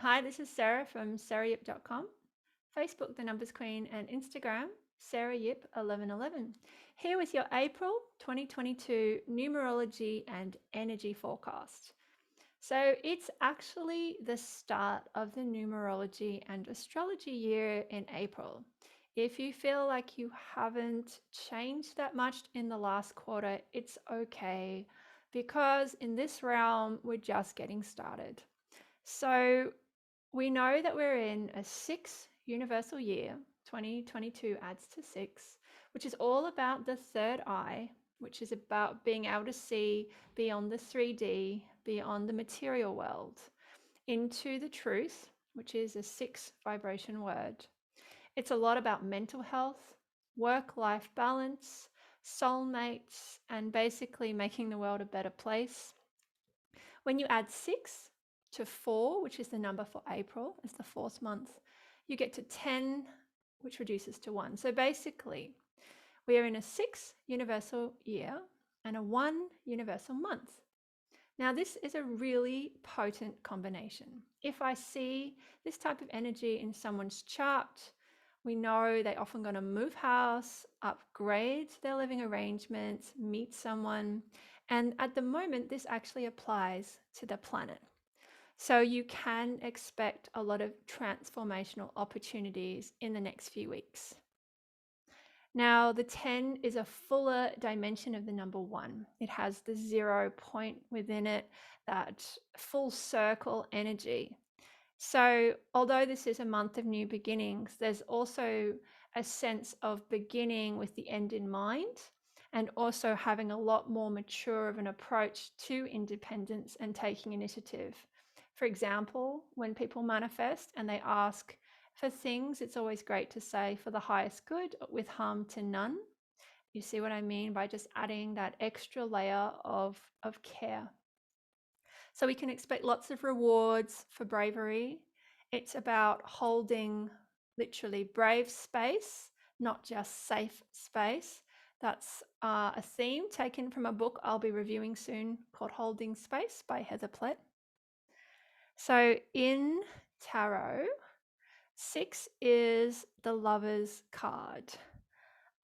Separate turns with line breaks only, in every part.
Hi, this is Sarah from sarayip.com, Facebook The Numbers Queen, and Instagram sarayip1111. Here with your April 2022 Numerology and Energy Forecast. So it's actually the start of the numerology and astrology year in April. If you feel like you haven't changed that much in the last quarter, it's okay because in this realm, we're just getting started. So we know that we're in a 6 universal year. 2022 adds to 6, which is all about the third eye, which is about being able to see beyond the 3D, beyond the material world, into the truth, which is a 6 vibration word. It's a lot about mental health, work life balance, soulmates, and basically making the world a better place. When you add 6 to 4, which is the number for April, as the fourth month, you get to 10, which reduces to 1. So basically, we are in a 6 universal year and a 1 universal month. Now, this is a really potent combination. If I see this type of energy in someone's chart, we know they're often going to move house, upgrade their living arrangements, meet someone. And at the moment, this actually applies to the planet. So you can expect a lot of transformational opportunities in the next few weeks. Now, the 10 is a fuller dimension of the number 1. It has the 0 point within it, that full circle energy. So, although this is a month of new beginnings, there's also a sense of beginning with the end in mind and also having a lot more mature of an approach to independence and taking initiative. For example, when people manifest and they ask for things, it's always great to say for the highest good with harm to none. You see what I mean by just adding that extra layer of care. So we can expect lots of rewards for bravery. It's about holding literally brave space, not just safe space. That's a theme taken from a book I'll be reviewing soon called Holding Space by Heather Plett. So in tarot, 6 is the Lover's card,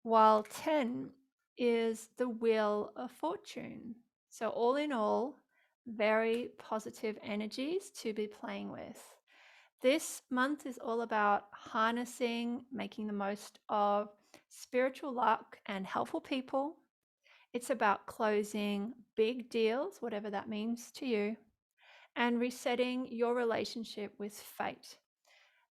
while 10 is the Wheel of Fortune. So all in all, very positive energies to be playing with. This month is all about harnessing, making the most of spiritual luck and helpful people. It's about closing big deals, whatever that means to you, and resetting your relationship with fate.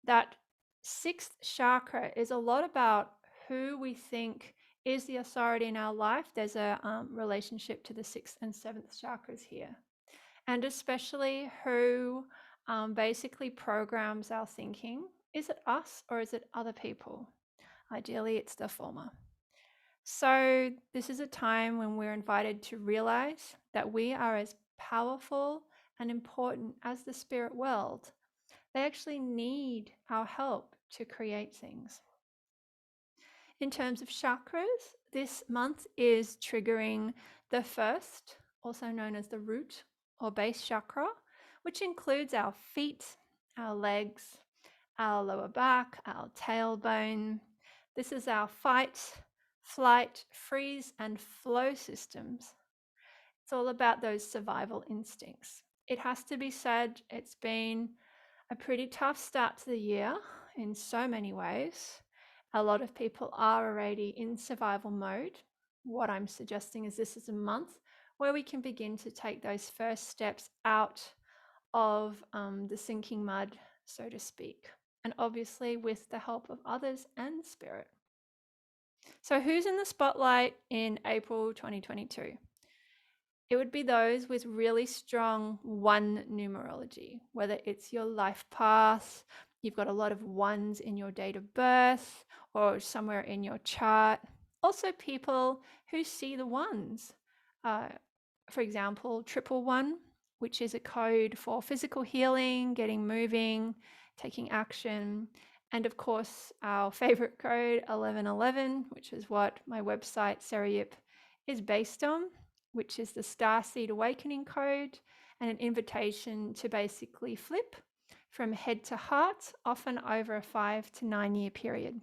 That 6th chakra is a lot about who we think is the authority in our life. There's a relationship to the 6th and 7th chakras here, and especially who basically programs our thinking. Is it us or is it other people? Ideally, it's the former. So, this is a time when we're invited to realize that we are as powerful and important as the spirit world. They actually need our help to create things. In terms of chakras, this month is triggering the first, also known as the root or base chakra, which includes our feet, our legs, our lower back, our tailbone. This is our fight, flight, freeze, and flow systems. It's all about those survival instincts. It has to be said, it's been a pretty tough start to the year in so many ways. A lot of people are already in survival mode. What I'm suggesting is this is a month where we can begin to take those first steps out of the sinking mud, so to speak, and obviously with the help of others and spirit. So who's in the spotlight in April 2022? It would be those with really strong 1 numerology, whether it's your life path, you've got a lot of 1s in your date of birth or somewhere in your chart. Also, people who see the 1s. For example, 111, which is a code for physical healing, getting moving, taking action. And of course, our favorite code, 1111, which is what my website, Sarayip, is based on, which is the Starseed Awakening code and an invitation to basically flip from head to heart, often over a 5 to 9 year period.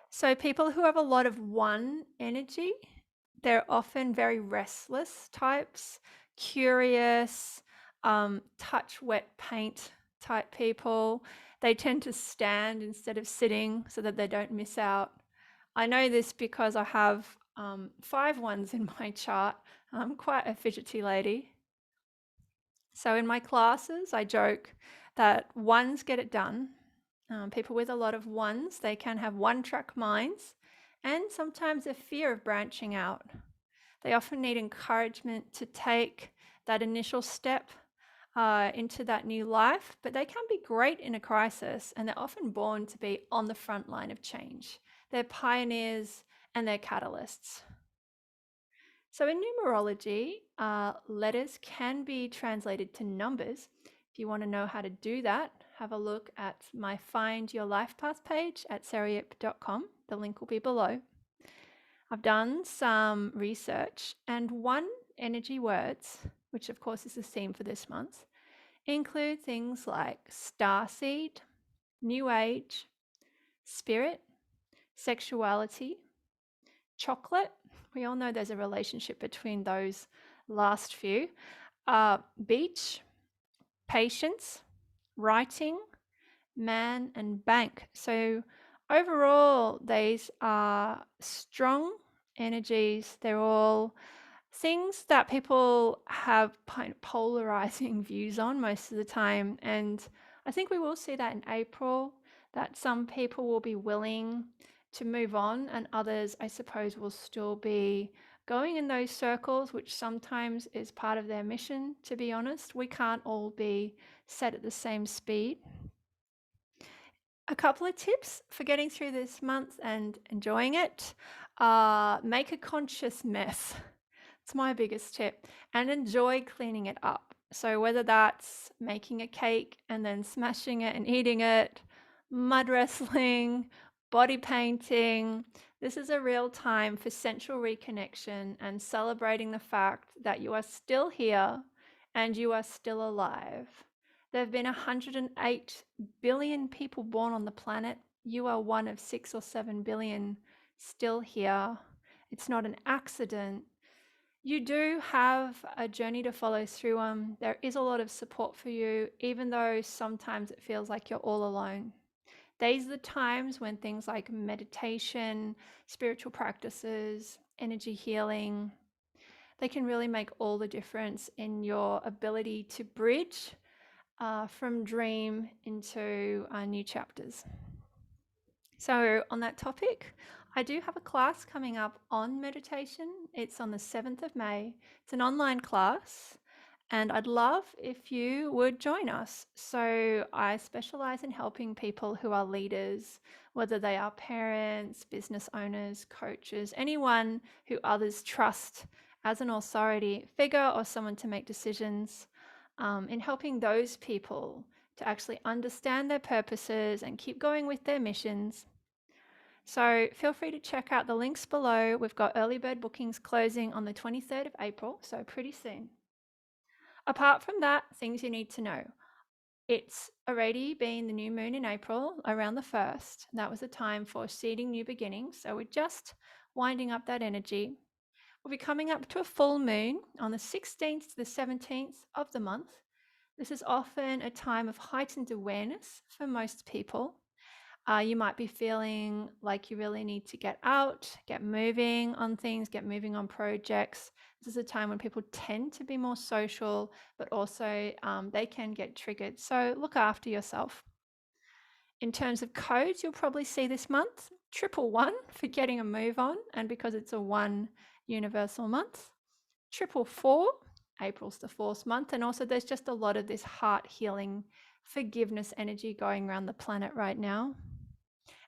So, people who have a lot of one energy, they're often very restless types, curious, touch wet paint type people. They tend to stand instead of sitting so that they don't miss out. I know this because I have 5 ones in my chart. I'm quite a fidgety lady. So in my classes, I joke that ones get it done. People with a lot of ones, they can have one-track minds and sometimes a fear of branching out. They often need encouragement to take that initial step into that new life, but they can be great in a crisis, and they're often born to be on the front line of change. They're pioneers and they're catalysts. So in numerology, letters can be translated to numbers. If you want to know how to do that, have a look at my Find Your Life Path page at sarayip.com. The link will be below. I've done some research, and one energy words, which of course is the theme for this month, include things like starseed, new age, spirit, sexuality, chocolate. We all know there's a relationship between those last few. Beach, patience, writing, man, and bank. So overall, these are strong energies. They're all things that people have polarizing views on most of the time. And I think we will see that in April, that some people will be willing to move on, and others, I suppose, will still be going in those circles, which sometimes is part of their mission, to be honest. We can't all be set at the same speed. A couple of tips for getting through this month and enjoying it. Make a conscious mess. It's my biggest tip, and enjoy cleaning it up. So whether that's making a cake and then smashing it and eating it, mud wrestling, body painting, this is a real time for sensual reconnection and celebrating the fact that you are still here and you are still alive. There have been 108 billion people born on the planet. You are one of 6 or 7 billion still here. It's not an accident. You do have a journey to follow through on. There is a lot of support for you, even though sometimes it feels like you're all alone. These are the times when things like meditation, spiritual practices, energy healing, they can really make all the difference in your ability to bridge from dream into new chapters. So on that topic, I do have a class coming up on meditation. It's on the 7th of May. It's an online class, and I'd love if you would join us. So I specialize in helping people who are leaders, whether they are parents, business owners, coaches, anyone who others trust as an authority figure or someone to make decisions, in helping those people to actually understand their purposes and keep going with their missions. So feel free to check out the links below. We've got early bird bookings closing on the 23rd of April, so pretty soon. Apart from that, things you need to know. It's already been the new moon in April, around the 1st. That was a time for seeding new beginnings. So we're just winding up that energy. We'll be coming up to a full moon on the 16th to the 17th of the month. This is often a time of heightened awareness for most people. You might be feeling like you really need to get out, get moving on things, get moving on projects. This is a time when people tend to be more social, but also they can get triggered. So look after yourself. In terms of codes, you'll probably see this month 111 for getting a move on, and because it's a 1 universal month. 444, April's the 4th month, and also there's just a lot of this heart healing, forgiveness energy going around the planet right now.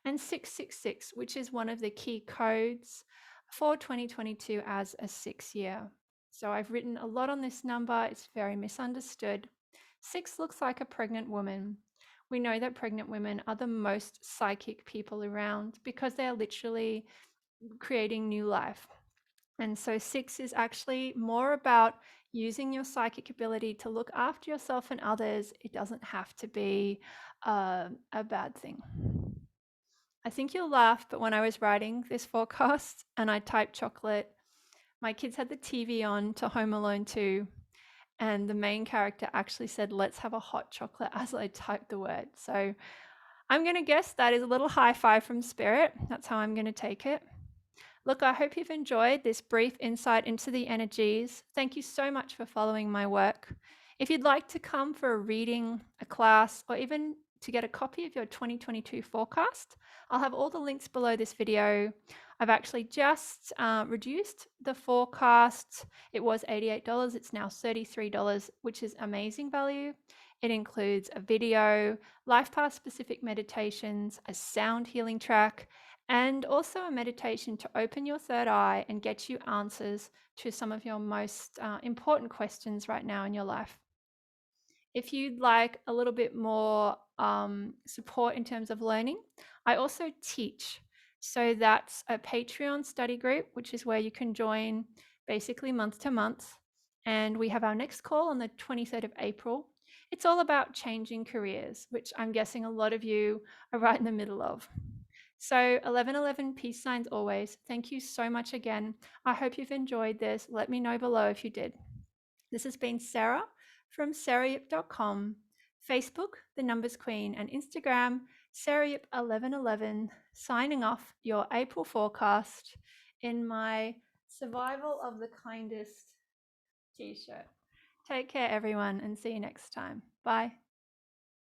And 666, which is one of the key codes for 2022 as a 6 year. So I've written a lot on this number. It's very misunderstood. 6 looks like a pregnant woman. We know that pregnant women are the most psychic people around because they're literally creating new life. And so 6 is actually more about using your psychic ability to look after yourself and others, it doesn't have to be a bad thing. I think you'll laugh, but when I was writing this forecast and I typed chocolate, my kids had the TV on to Home Alone 2, and the main character actually said, "Let's have a hot chocolate," as I typed the word. So I'm going to guess that is a little high five from spirit. That's how I'm going to take it. Look, I hope you've enjoyed this brief insight into the energies. Thank you so much for following my work. If you'd like to come for a reading, a class, or even to get a copy of your 2022 forecast, I'll have all the links below this video. I've actually just reduced the forecast. It was $88. It's now $33, which is amazing value. It includes a video, life path specific meditations, a sound healing track, and also a meditation to open your third eye and get you answers to some of your most important questions right now in your life. If you'd like a little bit more support in terms of learning, I also teach. So that's a Patreon study group, which is where you can join basically month to month. And we have our next call on the 23rd of April. It's all about changing careers, which I'm guessing a lot of you are right in the middle of. So 1111 peace signs always. Thank you so much again. I hope you've enjoyed this. Let me know below if you did. This has been Sarah from sexuality.com, Facebook, The Numbers Queen, and Instagram, SarahYip1111, signing off your April forecast in my Survival of the Kindest t-shirt. Take care, everyone, and see you next time. Bye.